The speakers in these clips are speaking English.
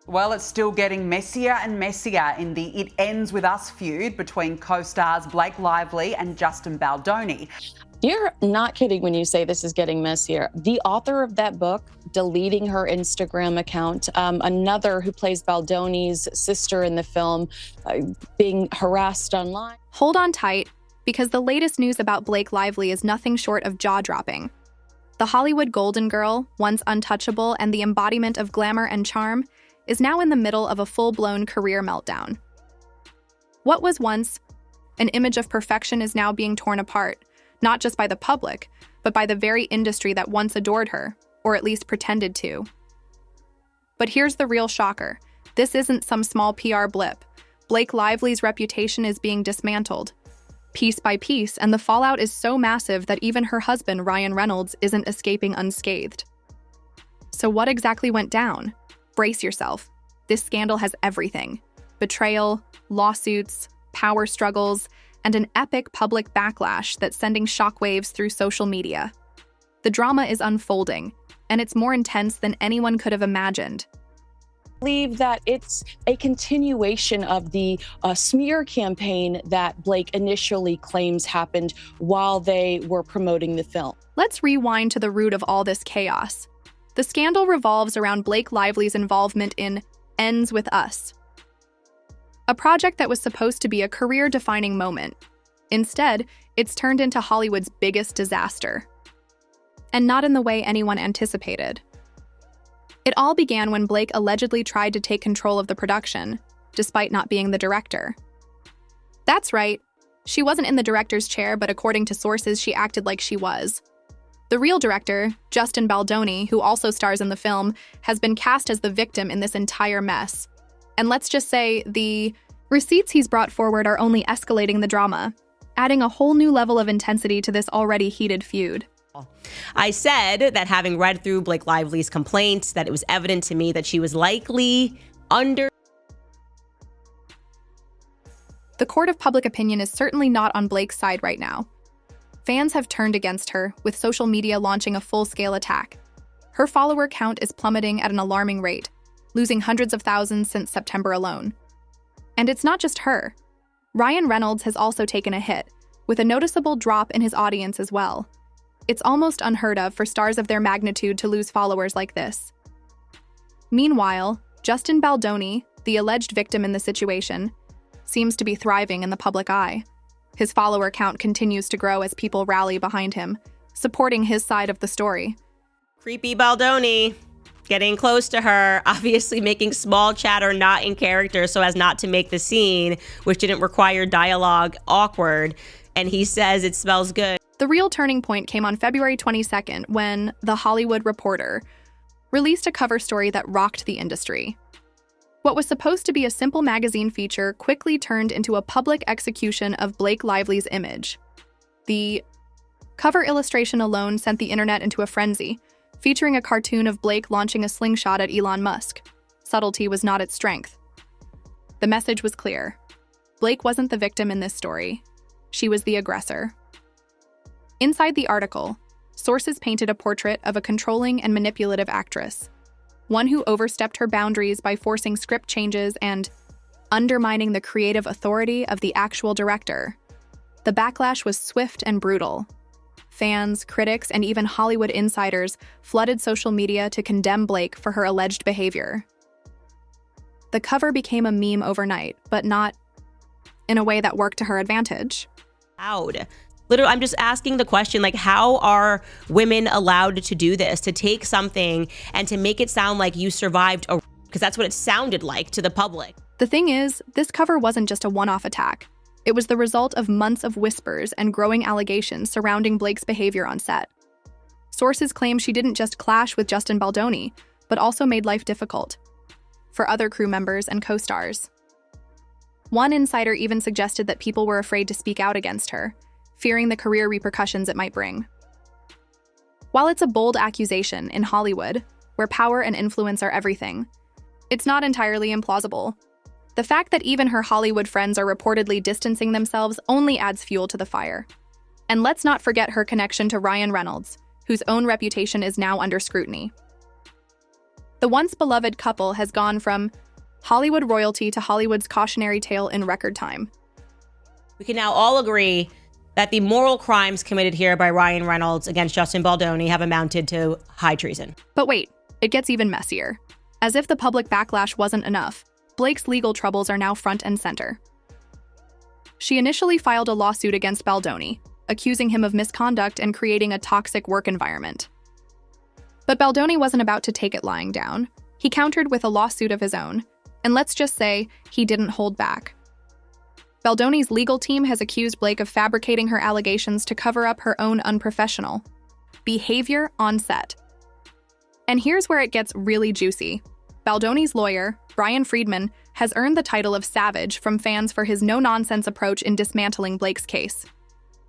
Well, it's still getting messier and messier in the It Ends With Us feud between co-stars Blake Lively and Justin Baldoni. You're not kidding when you say this is getting messier. The author of that book deleting her Instagram account, another who plays Baldoni's sister in the film, being harassed online. Hold on tight, because the latest news about Blake Lively is nothing short of jaw-dropping. The Hollywood golden girl, once untouchable and the embodiment of glamour and charm, is now in the middle of a full-blown career meltdown. What was once an image of perfection is now being torn apart, not just by the public, but by the very industry that once adored her, or at least pretended to. But here's the real shocker. This isn't some small PR blip. Blake Lively's reputation is being dismantled, piece by piece, and the fallout is so massive that even her husband, Ryan Reynolds, isn't escaping unscathed. So what exactly went down? Brace yourself. This scandal has everything: betrayal, lawsuits, power struggles, and an epic public backlash that's sending shockwaves through social media. The drama is unfolding, and it's more intense than anyone could have imagined. I believe that it's a continuation of the smear campaign that Blake initially claims happened while they were promoting the film. Let's rewind to the root of all this chaos. The scandal revolves around Blake Lively's involvement in Ends With Us, a project that was supposed to be a career-defining moment. Instead, it's turned into Hollywood's biggest disaster. And not in the way anyone anticipated. It all began when Blake allegedly tried to take control of the production, despite not being the director. That's right, she wasn't in the director's chair, but according to sources, she acted like she was. The real director, Justin Baldoni, who also stars in the film, has been cast as the victim in this entire mess. And let's just say the receipts he's brought forward are only escalating the drama, adding a whole new level of intensity to this already heated feud. I said that having read through Blake Lively's complaints, that it was evident to me that she was likely under. The court of public opinion is certainly not on Blake's side right now. Fans have turned against her, with social media launching a full-scale attack. Her follower count is plummeting at an alarming rate, losing hundreds of thousands since September alone. And it's not just her. Ryan Reynolds has also taken a hit, with a noticeable drop in his audience as well. It's almost unheard of for stars of their magnitude to lose followers like this. Meanwhile, Justin Baldoni, the alleged victim in the situation, seems to be thriving in the public eye. His follower count continues to grow as people rally behind him, supporting his side of the story. Creepy Baldoni. Getting close to her, obviously making small chatter not in character so as not to make the scene, which didn't require dialogue, awkward. And he says it smells good. The real turning point came on February 22nd when The Hollywood Reporter released a cover story that rocked the industry. What was supposed to be a simple magazine feature quickly turned into a public execution of Blake Lively's image. The cover illustration alone sent the internet into a frenzy, featuring a cartoon of Blake launching a slingshot at Elon Musk. Subtlety was not its strength. The message was clear. Blake wasn't the victim in this story. She was the aggressor. Inside the article, sources painted a portrait of a controlling and manipulative actress, one who overstepped her boundaries by forcing script changes and undermining the creative authority of the actual director. The backlash was swift and brutal. Fans, critics, and even Hollywood insiders flooded social media to condemn Blake for her alleged behavior. The cover became a meme overnight, but not in a way that worked to her advantage. Literally, I'm just asking the question, like, how are women allowed to do this, to take something and to make it sound like you survived a, because that's what it sounded like to the public. The thing is, this cover wasn't just a one-off attack. It was the result of months of whispers and growing allegations surrounding Blake's behavior on set. Sources claim she didn't just clash with Justin Baldoni, but also made life difficult for other crew members and co-stars. One insider even suggested that people were afraid to speak out against her, fearing the career repercussions it might bring. While it's a bold accusation in Hollywood, where power and influence are everything, it's not entirely implausible. The fact that even her Hollywood friends are reportedly distancing themselves only adds fuel to the fire. And let's not forget her connection to Ryan Reynolds, whose own reputation is now under scrutiny. The once beloved couple has gone from Hollywood royalty to Hollywood's cautionary tale in record time. We can now all agree that the moral crimes committed here by Ryan Reynolds against Justin Baldoni have amounted to high treason. But wait, it gets even messier. As if the public backlash wasn't enough, Blake's legal troubles are now front and center. She initially filed a lawsuit against Baldoni, accusing him of misconduct and creating a toxic work environment. But Baldoni wasn't about to take it lying down. He countered with a lawsuit of his own, and let's just say he didn't hold back. Baldoni's legal team has accused Blake of fabricating her allegations to cover up her own unprofessional behavior on set. And here's where it gets really juicy. Baldoni's lawyer, Brian Friedman, has earned the title of Savage from fans for his no-nonsense approach in dismantling Blake's case.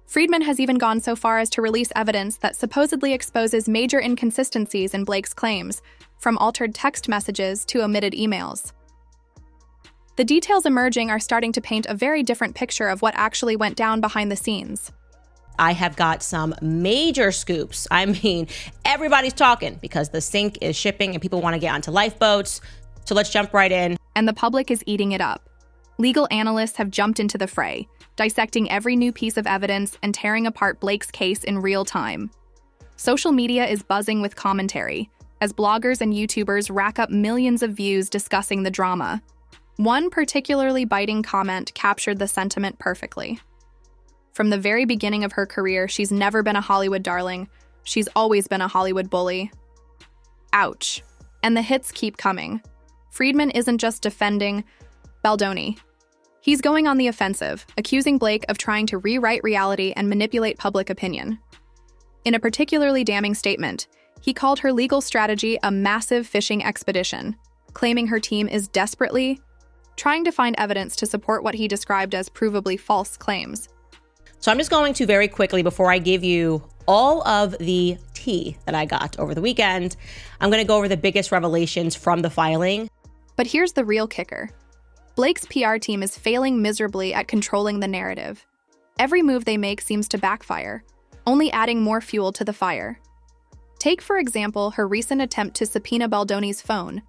Friedman has even gone so far as to release evidence that supposedly exposes major inconsistencies in Blake's claims, from altered text messages to omitted emails. The details emerging are starting to paint a very different picture of what actually went down behind the scenes. I have got some major scoops. I mean, everybody's talking because the sink is shipping and people want to get onto lifeboats. So let's jump right in. And the public is eating it up. Legal analysts have jumped into the fray, dissecting every new piece of evidence and tearing apart Blake's case in real time. Social media is buzzing with commentary, as bloggers and YouTubers rack up millions of views discussing the drama. One particularly biting comment captured the sentiment perfectly. From the very beginning of her career, she's never been a Hollywood darling. She's always been a Hollywood bully. Ouch. And the hits keep coming. Friedman isn't just defending Baldoni. He's going on the offensive, accusing Blake of trying to rewrite reality and manipulate public opinion. In a particularly damning statement, he called her legal strategy a massive fishing expedition, claiming her team is desperately trying to find evidence to support what he described as provably false claims. So I'm just going to very quickly, before I give you all of the tea that I got over the weekend, I'm going to go over the biggest revelations from the filing. But here's the real kicker. Blake's PR team is failing miserably at controlling the narrative. Every move they make seems to backfire, only adding more fuel to the fire. Take, for example, her recent attempt to subpoena Baldoni's phone,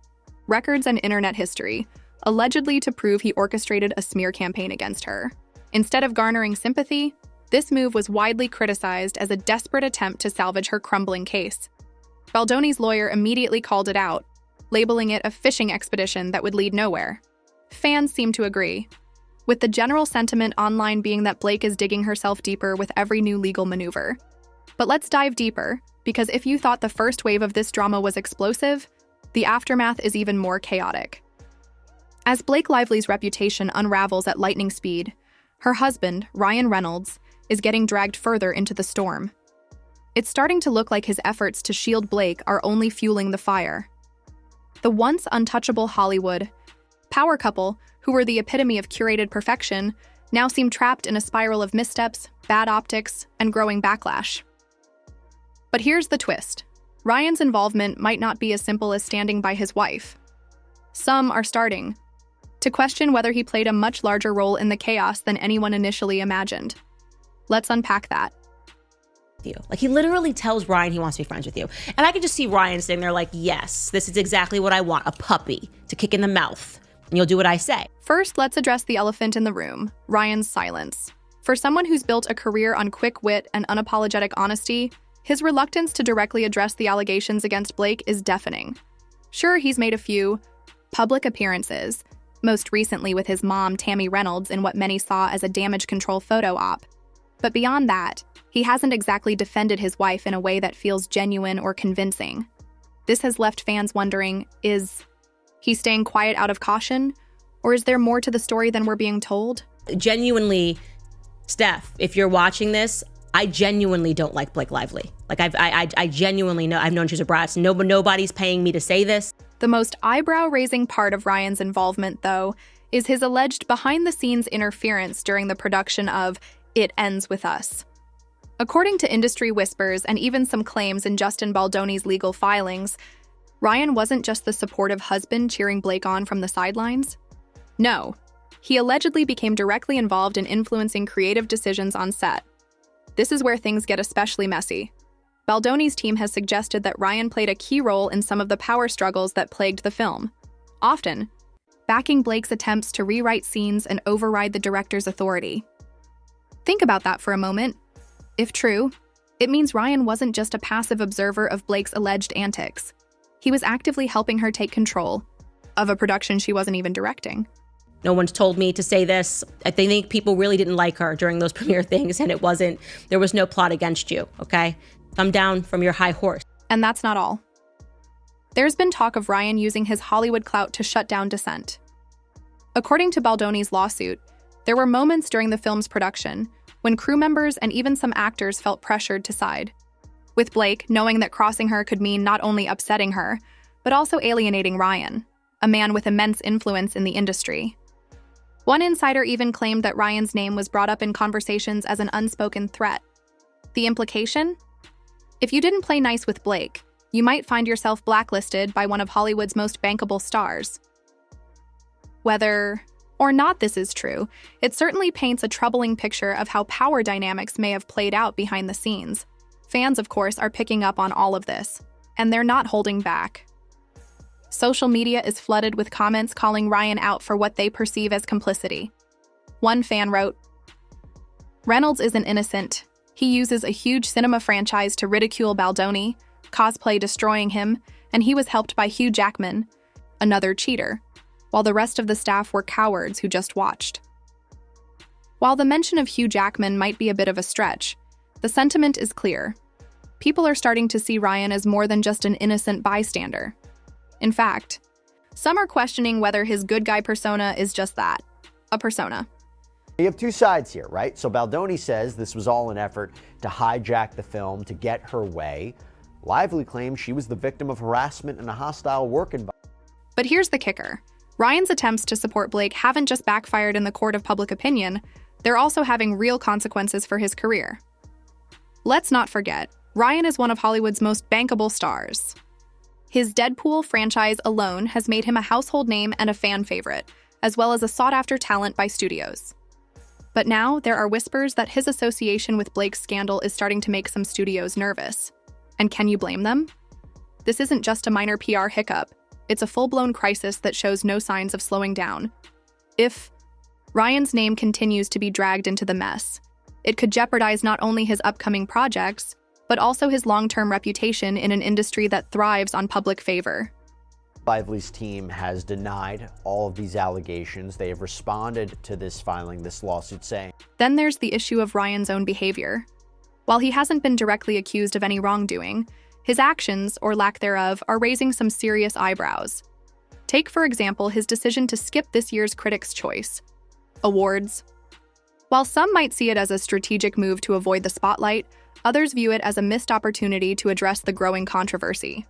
records, and internet history, allegedly to prove he orchestrated a smear campaign against her. Instead of garnering sympathy, this move was widely criticized as a desperate attempt to salvage her crumbling case. Baldoni's lawyer immediately called it out, labeling it a fishing expedition that would lead nowhere. Fans seem to agree, with the general sentiment online being that Blake is digging herself deeper with every new legal maneuver. But let's dive deeper, because if you thought the first wave of this drama was explosive, the aftermath is even more chaotic. As Blake Lively's reputation unravels at lightning speed, her husband, Ryan Reynolds, is getting dragged further into the storm. It's starting to look like his efforts to shield Blake are only fueling the fire. The once untouchable Hollywood power couple, who were the epitome of curated perfection, now seem trapped in a spiral of missteps, bad optics, and growing backlash. But here's the twist. Ryan's involvement might not be as simple as standing by his wife. Some are starting to question whether he played a much larger role in the chaos than anyone initially imagined. Let's unpack that. Like, he literally tells Ryan he wants to be friends with you. And I could just see Ryan sitting there like, yes, this is exactly what I want, a puppy to kick in the mouth. And you'll do what I say. First, let's address the elephant in the room, Ryan's silence. For someone who's built a career on quick wit and unapologetic honesty, his reluctance to directly address the allegations against Blake is deafening. Sure, he's made a few public appearances, most recently with his mom, Tammy Reynolds, in what many saw as a damage control photo op. But beyond that, he hasn't exactly defended his wife in a way that feels genuine or convincing. This has left fans wondering, is he staying quiet out of caution? Or is there more to the story than we're being told? Genuinely, Steph, if you're watching this, I genuinely don't like Blake Lively. Like, I genuinely know, I've known she's a brat. Nobody's paying me to say this. The most eyebrow-raising part of Ryan's involvement, though, is his alleged behind-the-scenes interference during the production of It Ends With Us. According to industry whispers and even some claims in Justin Baldoni's legal filings, Ryan wasn't just the supportive husband cheering Blake on from the sidelines. No, he allegedly became directly involved in influencing creative decisions on set. This is where things get especially messy. Baldoni's team has suggested that Ryan played a key role in some of the power struggles that plagued the film, often backing Blake's attempts to rewrite scenes and override the director's authority. Think about that for a moment. If true, it means Ryan wasn't just a passive observer of Blake's alleged antics. He was actively helping her take control of a production she wasn't even directing. No one's told me to say this. I think people really didn't like her during those premiere things, and there was no plot against you, okay? Come down from your high horse. And that's not all. There's been talk of Ryan using his Hollywood clout to shut down dissent. According to Baldoni's lawsuit, there were moments during the film's production when crew members and even some actors felt pressured to side, with Blake knowing that crossing her could mean not only upsetting her, but also alienating Ryan, a man with immense influence in the industry. One insider even claimed that Ryan's name was brought up in conversations as an unspoken threat. The implication? If you didn't play nice with Blake, you might find yourself blacklisted by one of Hollywood's most bankable stars. Whether or not this is true, it certainly paints a troubling picture of how power dynamics may have played out behind the scenes. Fans, of course, are picking up on all of this, and they're not holding back. Social media is flooded with comments calling Ryan out for what they perceive as complicity. One fan wrote, "Reynolds isn't innocent. He uses a huge cinema franchise to ridicule Baldoni, cosplay destroying him, and he was helped by Hugh Jackman, another cheater, while the rest of the staff were cowards who just watched." While the mention of Hugh Jackman might be a bit of a stretch, the sentiment is clear. People are starting to see Ryan as more than just an innocent bystander. In fact, some are questioning whether his good guy persona is just that, a persona. You have two sides here, right? So Baldoni says this was all an effort to hijack the film to get her way. Lively claims she was the victim of harassment and a hostile work environment. But here's the kicker. Ryan's attempts to support Blake haven't just backfired in the court of public opinion, they're also having real consequences for his career. Let's not forget, Ryan is one of Hollywood's most bankable stars. His Deadpool franchise alone has made him a household name and a fan favorite, as well as a sought-after talent by studios. But now, there are whispers that his association with Blake's scandal is starting to make some studios nervous. And can you blame them? This isn't just a minor PR hiccup. It's a full-blown crisis that shows no signs of slowing down. If Ryan's name continues to be dragged into the mess, it could jeopardize not only his upcoming projects, but also his long-term reputation in an industry that thrives on public favor. Lively's team has denied all of these allegations. They have responded to this lawsuit saying, Then there's the issue of Ryan's own behavior. While he hasn't been directly accused of any wrongdoing, his actions, or lack thereof, are raising some serious eyebrows. Take, for example, his decision to skip this year's Critics' Choice Awards. While some might see it as a strategic move to avoid the spotlight, others view it as a missed opportunity to address the growing controversy.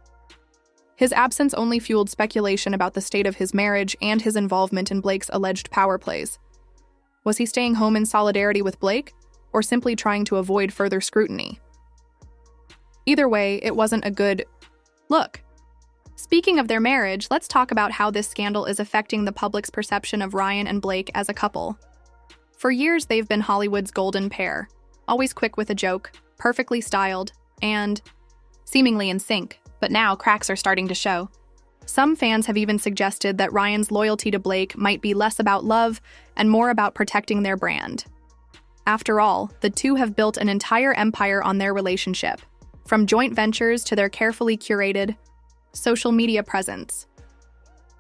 His absence only fueled speculation about the state of his marriage and his involvement in Blake's alleged power plays. Was he staying home in solidarity with Blake, or simply trying to avoid further scrutiny? Either way, it wasn't a good look. Speaking of their marriage, let's talk about how this scandal is affecting the public's perception of Ryan and Blake as a couple. For years, they've been Hollywood's golden pair, always quick with a joke, perfectly styled, and seemingly in sync, but now cracks are starting to show. Some fans have even suggested that Ryan's loyalty to Blake might be less about love and more about protecting their brand. After all, the two have built an entire empire on their relationship, from joint ventures to their carefully curated social media presence.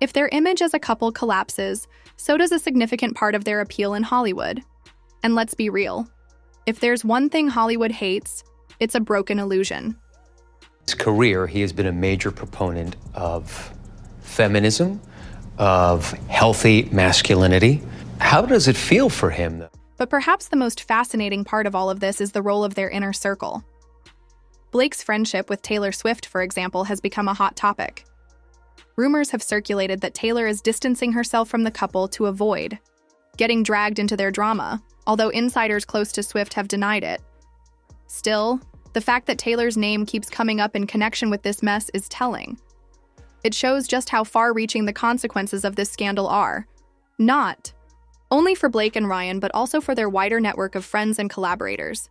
If their image as a couple collapses, so does a significant part of their appeal in Hollywood. And let's be real, if there's one thing Hollywood hates, it's a broken illusion. His career, he has been a major proponent of feminism, of healthy masculinity. How does it feel for him, though? But perhaps the most fascinating part of all of this is the role of their inner circle. Blake's friendship with Taylor Swift, for example, has become a hot topic. Rumors have circulated that Taylor is distancing herself from the couple to avoid getting dragged into their drama, although insiders close to Swift have denied it. Still, the fact that Taylor's name keeps coming up in connection with this mess is telling. It shows just how far-reaching the consequences of this scandal are. Not only for Blake and Ryan, but also for their wider network of friends and collaborators.